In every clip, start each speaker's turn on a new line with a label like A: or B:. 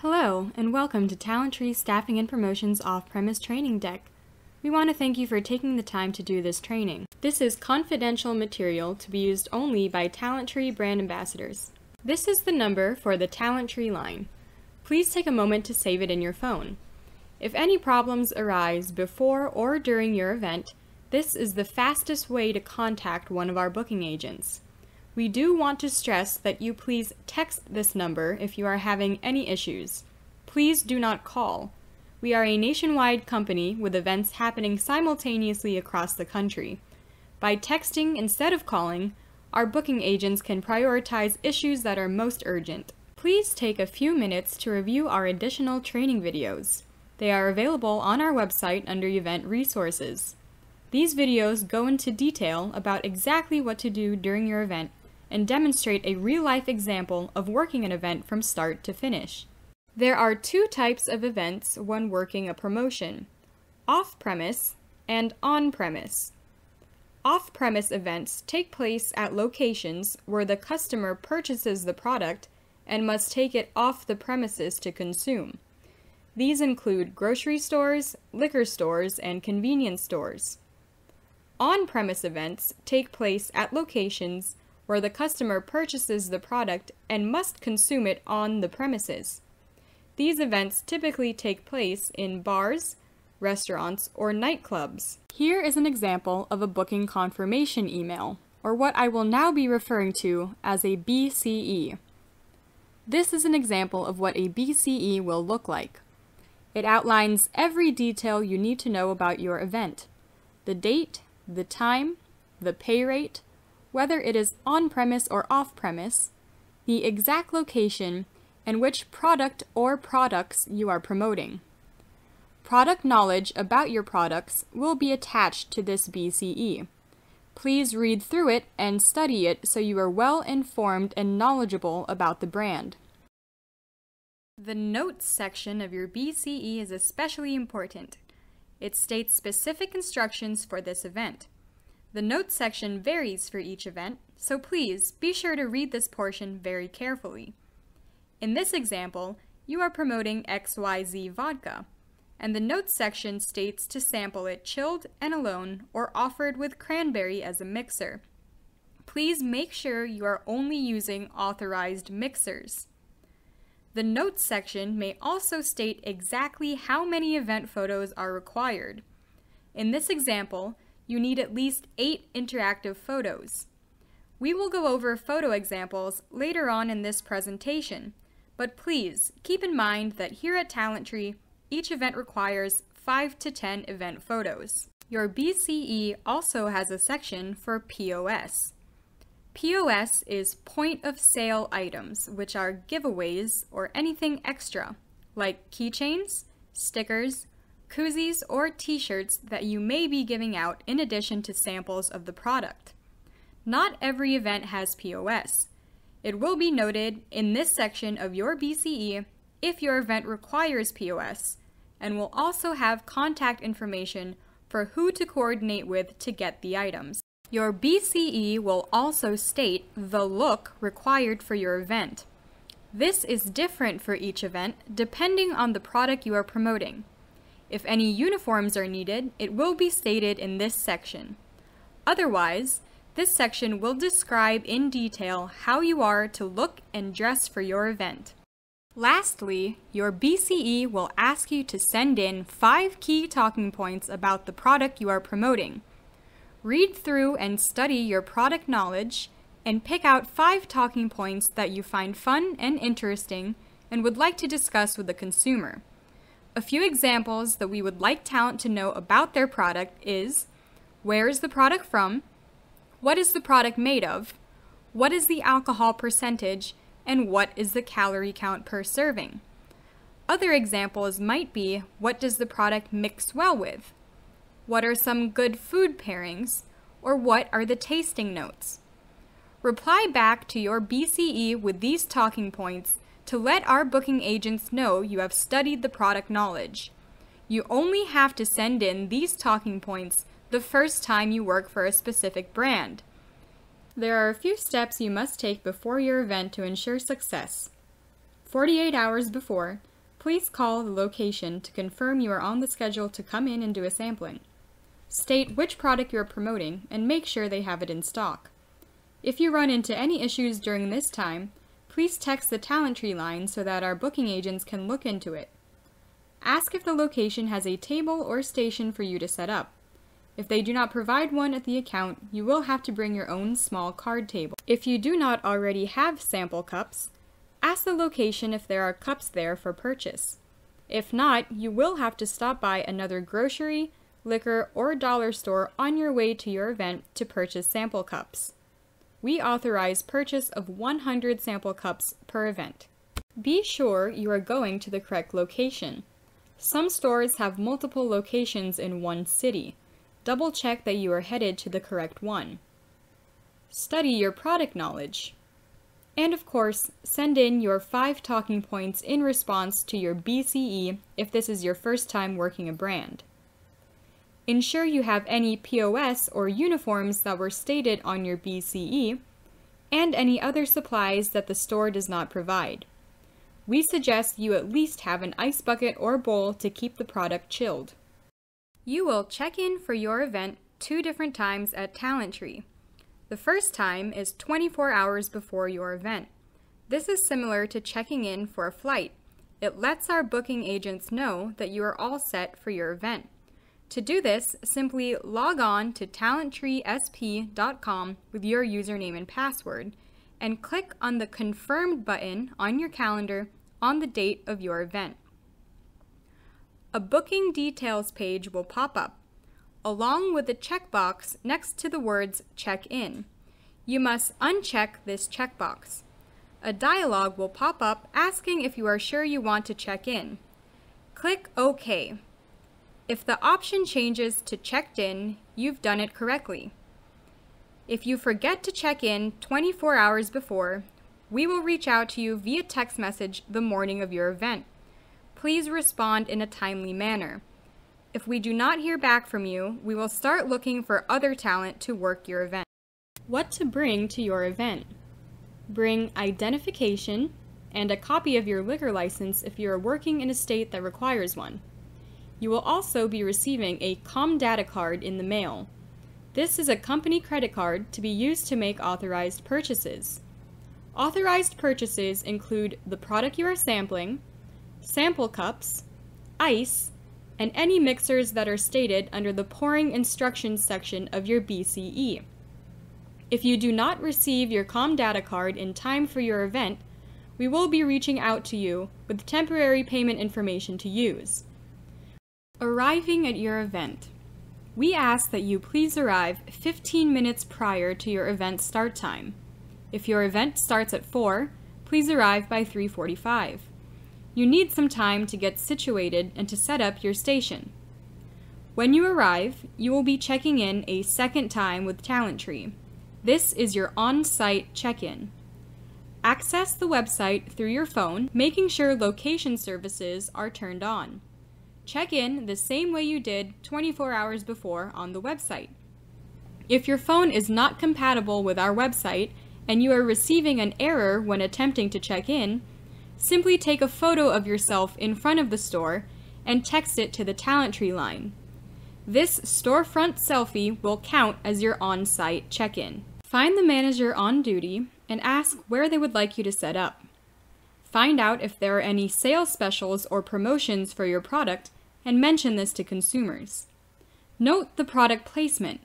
A: Hello, and welcome to Talenttree Staffing and Promotions Off-Premise Training Deck. We want to thank you for taking the time to do this training. This is confidential material to be used only by Talenttree brand ambassadors. This is the number for the Talenttree line. Please take a moment to save it in your phone. If any problems arise before or during your event, this is the fastest way to contact one of our booking agents. We do want to stress that you please text this number if you are having any issues. Please do not call. We are a nationwide company with events happening simultaneously across the country. By texting instead of calling, our booking agents can prioritize issues that are most urgent. Please take a few minutes to review our additional training videos. They are available on our website under Event Resources. These videos go into detail about exactly what to do during your event and demonstrate a real-life example of working an event from start to finish. There are two types of events when working a promotion: off-premise and on-premise. Off-premise events take place at locations where the customer purchases the product and must take it off the premises to consume. These include grocery stores, liquor stores, and convenience stores. On-premise events take place at locations where the customer purchases the product and must consume it on the premises. These events typically take place in bars, restaurants, or nightclubs. Here is an example of a booking confirmation email, or what I will now be referring to as a BCE. This is an example of what a BCE will look like. It outlines every detail you need to know about your event: the date, the time, the pay rate, whether it is on-premise or off-premise, the exact location, and which product or products you are promoting. Product knowledge about your products will be attached to this BCE. Please read through it and study it so you are well informed and knowledgeable about the brand. The notes section of your BCE is especially important. It states specific instructions for this event. The notes section varies for each event, so please be sure to read this portion very carefully. In this example, you are promoting XYZ vodka, and the notes section states to sample it chilled and alone or offered with cranberry as a mixer. Please make sure you are only using authorized mixers. The notes section may also state exactly how many event photos are required. In this example, you need at least 8 interactive photos. We will go over photo examples later on in this presentation, but please keep in mind that here at Talenttree, each event requires 5 to 10 event photos. Your BCE also has a section for POS. POS is point of sale items, which are giveaways or anything extra, like keychains, stickers, koozies, or t-shirts that you may be giving out in addition to samples of the product. Not every event has POS. It will be noted in this section of your BCE if your event requires POS, and will also have contact information for who to coordinate with to get the items. Your BCE will also state the look required for your event. This is different for each event depending on the product you are promoting. If any uniforms are needed, it will be stated in this section. Otherwise, this section will describe in detail how you are to look and dress for your event. Lastly, your BCE will ask you to send in 5 key talking points about the product you are promoting. Read through and study your product knowledge and pick out 5 talking points that you find fun and interesting and would like to discuss with the consumer. A few examples that we would like talent to know about their product is: where is the product from? What is the product made of? What is the alcohol percentage? And what is the calorie count per serving? Other examples might be: what does the product mix well with? What are some good food pairings? Or what are the tasting notes? Reply back to your BCE with these talking points to let our booking agents know you have studied the product knowledge. You only have to send in these talking points the first time you work for a specific brand. There are a few steps you must take before your event to ensure success. 48 hours before, Please call the location to confirm you are on the schedule to come in and do a sampling. State which product you are promoting and make sure they have it in stock. If you run into any issues during this time, please text the Talent Tree line so that our booking agents can look into it. Ask if the location has a table or station for you to set up. If they do not provide one at the account, you will have to bring your own small card table. If you do not already have sample cups, ask the location if there are cups there for purchase. If not, you will have to stop by another grocery, liquor, or dollar store on your way to your event to purchase sample cups. We authorize purchase of 100 sample cups per event. Be sure you are going to the correct location. Some stores have multiple locations in one city. Double check that you are headed to the correct one. Study your product knowledge. And of course, send in your 5 talking points in response to your BCE if this is your first time working a brand. Ensure you have any POS or uniforms that were stated on your BCE, and any other supplies that the store does not provide. We suggest you at least have an ice bucket or bowl to keep the product chilled. You will check in for your event 2 different times at Talent Tree. The first time is 24 hours before your event. This is similar to checking in for a flight. It lets our booking agents know that you are all set for your event. To do this, simply log on to talenttreesp.com with your username and password, and click on the Confirmed button on your calendar on the date of your event. A booking details page will pop up, along with a checkbox next to the words Check In. You must uncheck this checkbox. A dialog will pop up asking if you are sure you want to check in. Click OK. If the option changes to Checked In, you've done it correctly. If you forget to check in 24 hours before, we will reach out to you via text message the morning of your event. Please respond in a timely manner. If we do not hear back from you, we will start looking for other talent to work your event. What to bring to your event. Bring identification and a copy of your liquor license if you are working in a state that requires one. You will also be receiving a Comdata card in the mail. This is a company credit card to be used to make authorized purchases. Authorized purchases include the product you are sampling, sample cups, ice, and any mixers that are stated under the pouring instructions section of your BCE. If you do not receive your Comdata card in time for your event, we will be reaching out to you with temporary payment information to use. Arriving at your event. We ask that you please arrive 15 minutes prior to your event start time. If your event starts at 4, please arrive by 3:45. You need some time to get situated and to set up your station. When you arrive, you will be checking in a second time with Talent Tree. This is your on-site check-in. Access the website through your phone, making sure location services are turned on. Check in the same way you did 24 hours before on the website. If your phone is not compatible with our website and you are receiving an error when attempting to check in, simply take a photo of yourself in front of the store and text it to the Talent Tree line. This storefront selfie will count as your on-site check-in. Find the manager on duty and ask where they would like you to set up. Find out if there are any sales specials or promotions for your product and mention this to consumers. Note the product placement.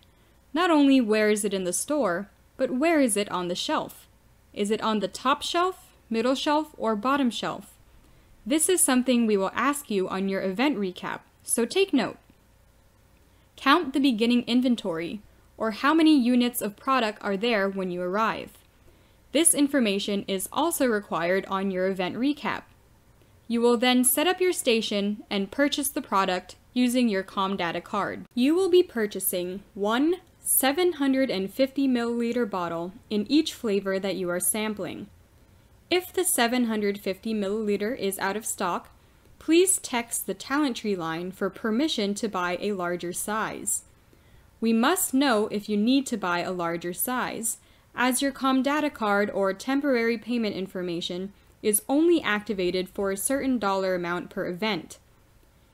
A: Not only where is it in the store, but where is it on the shelf? Is it on the top shelf, middle shelf, or bottom shelf? This is something we will ask you on your event recap, so take note. Count the beginning inventory, or how many units of product are there when you arrive. This information is also required on your event recap. You will then set up your station and purchase the product using your Comdata card. You will be purchasing one 750 milliliter bottle in each flavor that you are sampling. If the 750 milliliter is out of stock, please text the Talent Tree line for permission to buy a larger size. We must know if you need to buy a larger size, as your Comdata card or temporary payment information is only activated for a certain dollar amount per event.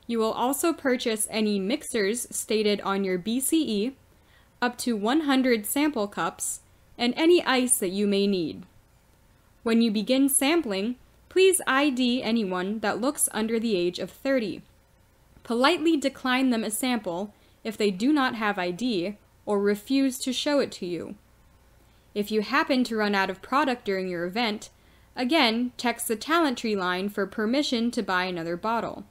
A: You will also purchase any mixers stated on your BCE, up to 100 sample cups, and any ice that you may need. When you begin sampling, please ID anyone that looks under the age of 30. Politely decline them a sample if they do not have ID or refuse to show it to you. If you happen to run out of product during your event, again, text the Talent Tree line for permission to buy another bottle.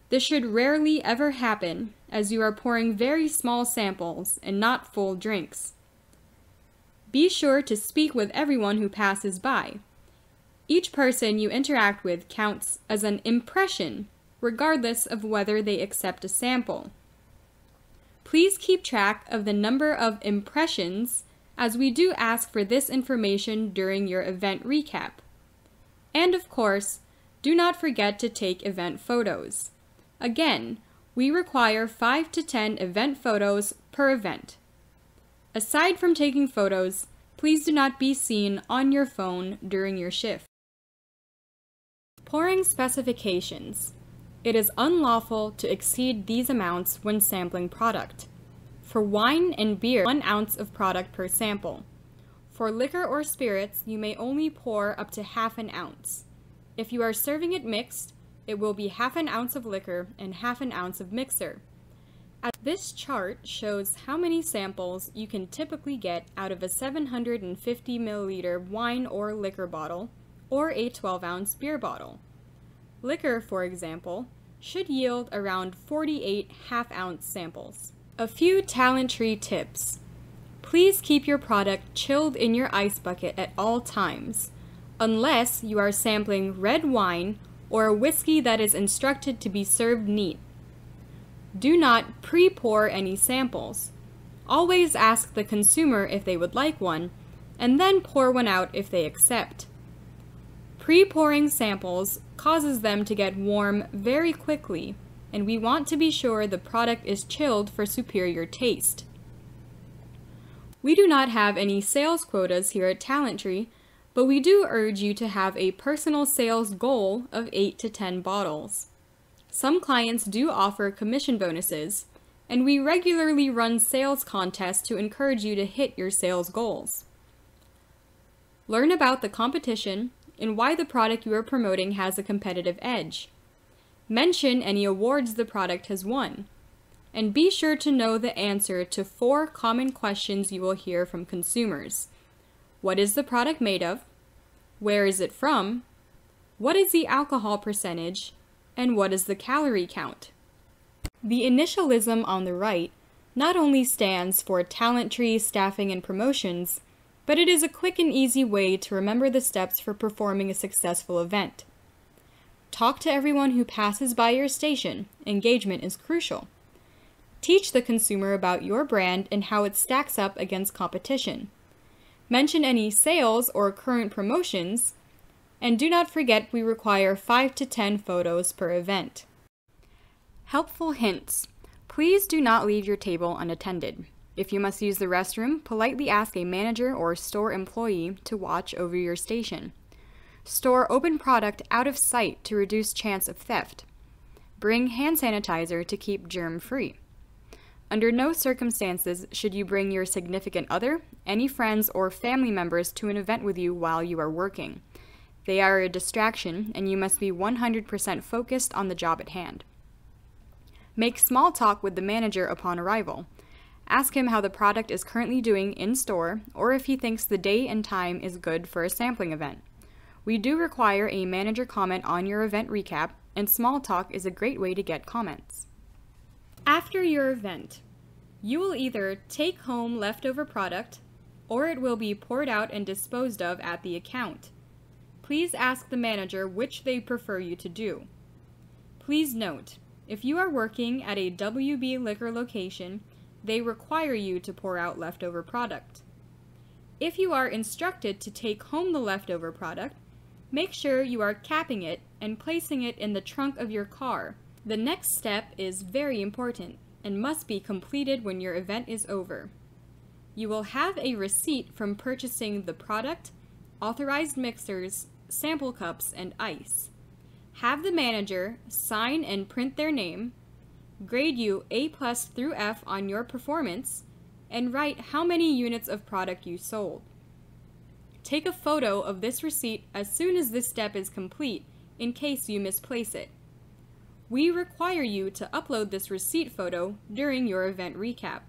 A: This should rarely ever happen, as you are pouring very small samples and not full drinks. Be sure to speak with everyone who passes by. Each person you interact with counts as an impression, regardless of whether they accept a sample. Please keep track of the number of impressions, as we do ask for this information during your event recap. And of course, do not forget to take event photos. Again, we require 5 to 10 event photos per event. Aside from taking photos, please do not be seen on your phone during your shift. Pouring specifications. It is unlawful to exceed these amounts when sampling product. For wine and beer, 1 ounce of product per sample. For liquor or spirits, you may only pour up to half an ounce. If you are serving it mixed, it will be half an ounce of liquor and half an ounce of mixer. This chart shows how many samples you can typically get out of a 750 milliliter wine or liquor bottle, or a 12-ounce beer bottle. Liquor, for example, should yield around 48 half-ounce samples. A few Talent Tree tips. Please keep your product chilled in your ice bucket at all times, unless you are sampling red wine or a whiskey that is instructed to be served neat. Do not pre-pour any samples. Always ask the consumer if they would like one, and then pour one out if they accept. Pre-pouring samples causes them to get warm very quickly, and we want to be sure the product is chilled for superior taste. We do not have any sales quotas here at Talent Tree, but we do urge you to have a personal sales goal of 8 to 10 bottles. Some clients do offer commission bonuses, and we regularly run sales contests to encourage you to hit your sales goals. Learn about the competition and why the product you are promoting has a competitive edge. Mention any awards the product has won, and be sure to know the answer to 4 common questions you will hear from consumers. What is the product made of? Where is it from? What is the alcohol percentage? And what is the calorie count? The initialism on the right not only stands for Talent Tree Staffing and Promotions, but it is a quick and easy way to remember the steps for performing a successful event. Talk to everyone who passes by your station. Engagement is crucial. Teach the consumer about your brand and how it stacks up against competition. Mention any sales or current promotions, and do not forget we require 5 to 10 photos per event. Helpful hints. Please do not leave your table unattended. If you must use the restroom, politely ask a manager or store employee to watch over your station. Store open product out of sight to reduce chance of theft. Bring hand sanitizer to keep germ-free. Under no circumstances should you bring your significant other, any friends, or family members to an event with you while you are working. They are a distraction, and you must be 100% focused on the job at hand. Make small talk with the manager upon arrival. Ask him how the product is currently doing in store, or if he thinks the day and time is good for a sampling event. We do require a manager comment on your event recap, and small talk is a great way to get comments. After your event, you will either take home leftover product, or it will be poured out and disposed of at the account. Please ask the manager which they prefer you to do. Please note, if you are working at a WB Liquor location, they require you to pour out leftover product. If you are instructed to take home the leftover product, make sure you are capping it and placing it in the trunk of your car. The next step is very important and must be completed when your event is over. You will have a receipt from purchasing the product, authorized mixers, sample cups, and ice. Have the manager sign and print their name, grade you A+ through F on your performance, and write how many units of product you sold. Take a photo of this receipt as soon as this step is complete in case you misplace it. We require you to upload this receipt photo during your event recap.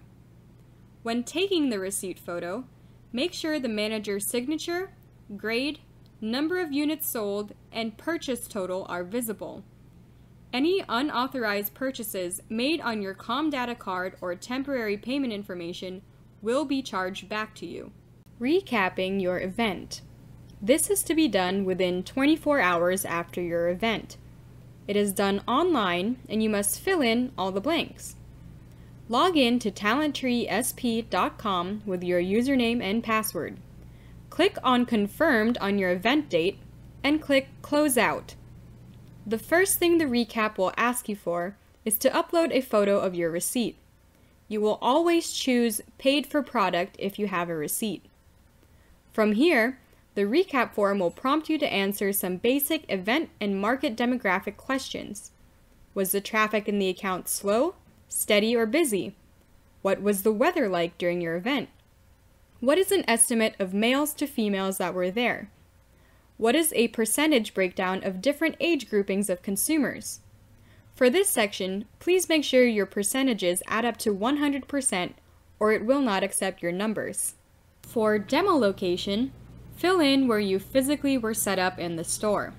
A: When taking the receipt photo, make sure the manager's signature, grade, number of units sold, and purchase total are visible. Any unauthorized purchases made on your Comdata card or temporary payment information will be charged back to you. Recapping your event. This is to be done within 24 hours after your event. It is done online and you must fill in all the blanks. Log in to TalentTreeSP.com with your username and password. Click on Confirmed on your event date and click Close Out. The first thing the recap will ask you for is to upload a photo of your receipt. You will always choose Paid for Product if you have a receipt. From here, the recap form will prompt you to answer some basic event and market demographic questions. Was the traffic in the account slow, steady, or busy? What was the weather like during your event? What is an estimate of males to females that were there? What is a percentage breakdown of different age groupings of consumers? For this section, please make sure your percentages add up to 100% or it will not accept your numbers. For demo location, fill in where you physically were set up in the store.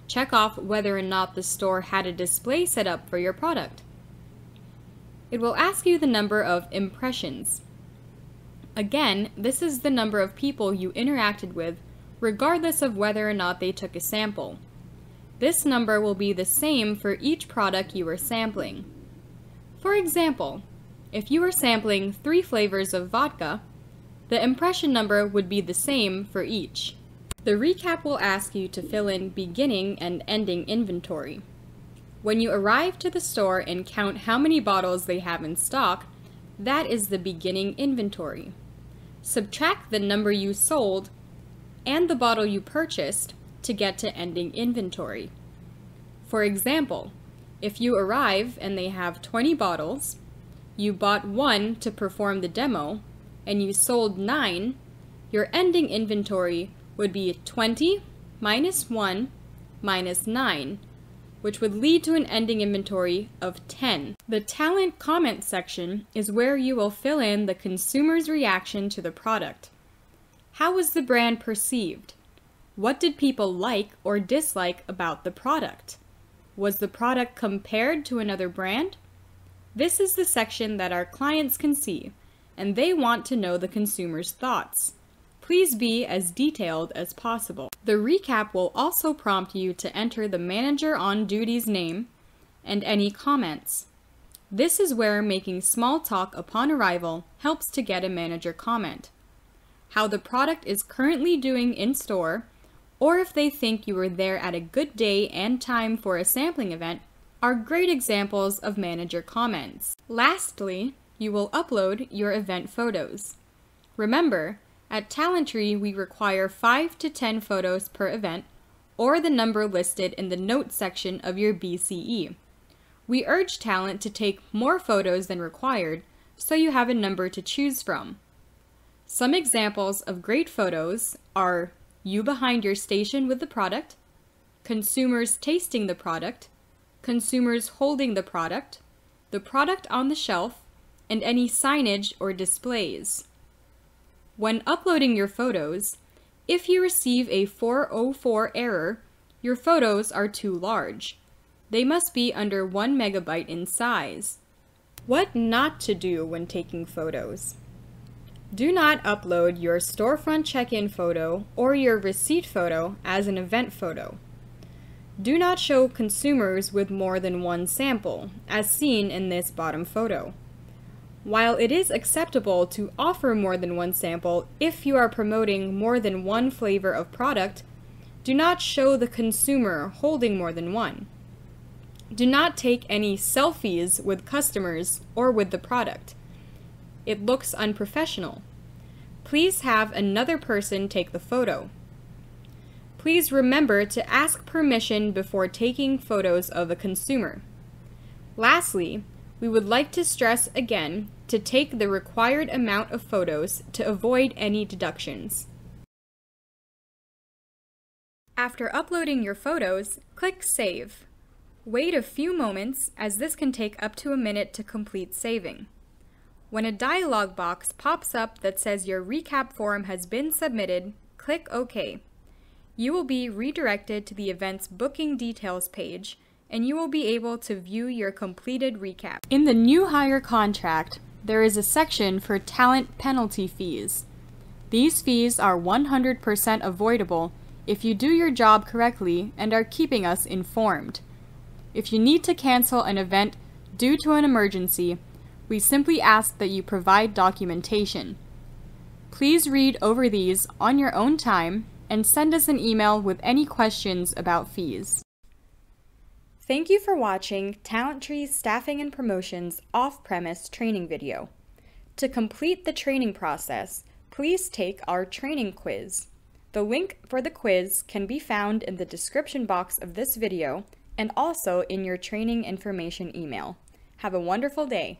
A: Check off whether or not the store had a display set up for your product. It will ask you the number of impressions. Again, this is the number of people you interacted with, regardless of whether or not they took a sample. This number will be the same for each product you are sampling. For example, if you were sampling 3 flavors of vodka, the impression number would be the same for each. The recap will ask you to fill in beginning and ending inventory. When you arrive to the store and count how many bottles they have in stock, that is the beginning inventory. Subtract the number you sold and the bottle you purchased to get to ending inventory. For example, if you arrive and they have 20 bottles, you bought 1 to perform the demo, and you sold 9, your ending inventory would be 20 minus 1 minus 9, which would lead to an ending inventory of 10. The talent comment section is where you will fill in the consumer's reaction to the product. How was the brand perceived? What did people like or dislike about the product? Was the product compared to another brand? This is the section that our clients can see, and they want to know the consumer's thoughts. Please be as detailed as possible. The recap will also prompt you to enter the manager on duty's name and any comments. This is where making small talk upon arrival helps to get a manager comment. How the product is currently doing in store, or if they think you were there at a good day and time for a sampling event, are great examples of manager comments. Lastly, you will upload your event photos. Remember, at TalentTree we require 5 to 10 photos per event, or the number listed in the notes section of your BCE. We urge talent to take more photos than required, so you have a number to choose from. Some examples of great photos are you behind your station with the product, consumers tasting the product, consumers holding the product on the shelf, and any signage or displays. When uploading your photos, if you receive a 404 error, your photos are too large. They must be under 1 megabyte in size. What not to do when taking photos? Do not upload your storefront check-in photo or your receipt photo as an event photo. Do not show consumers with more than 1 sample, as seen in this bottom photo. While it is acceptable to offer more than 1 sample if you are promoting more than 1 flavor of product, do not show the consumer holding more than 1. Do not take any selfies with customers or with the product. It looks unprofessional. Please have another person take the photo. please remember to ask permission before taking photos of a consumer. Lastly, we would like to stress again to take the required amount of photos to avoid any deductions. After uploading your photos, click Save. Wait a few moments, as this can take up to a minute to complete saving. When a dialog box pops up that says your recap form has been submitted, click OK. You will be redirected to the event's booking details page, and you will be able to view your completed recap. In the new hire contract, there is a section for talent penalty fees. These fees are 100% avoidable if you do your job correctly and are keeping us informed. If you need to cancel an event due to an emergency, we simply ask that you provide documentation. Please read over these on your own time and send us an email with any questions about fees. Thank you for watching TalentTree's Staffing and Promotions Off-Premise training video. To complete the training process, please take our training quiz. The link for the quiz can be found in the description box of this video and also in your training information email. Have a wonderful day.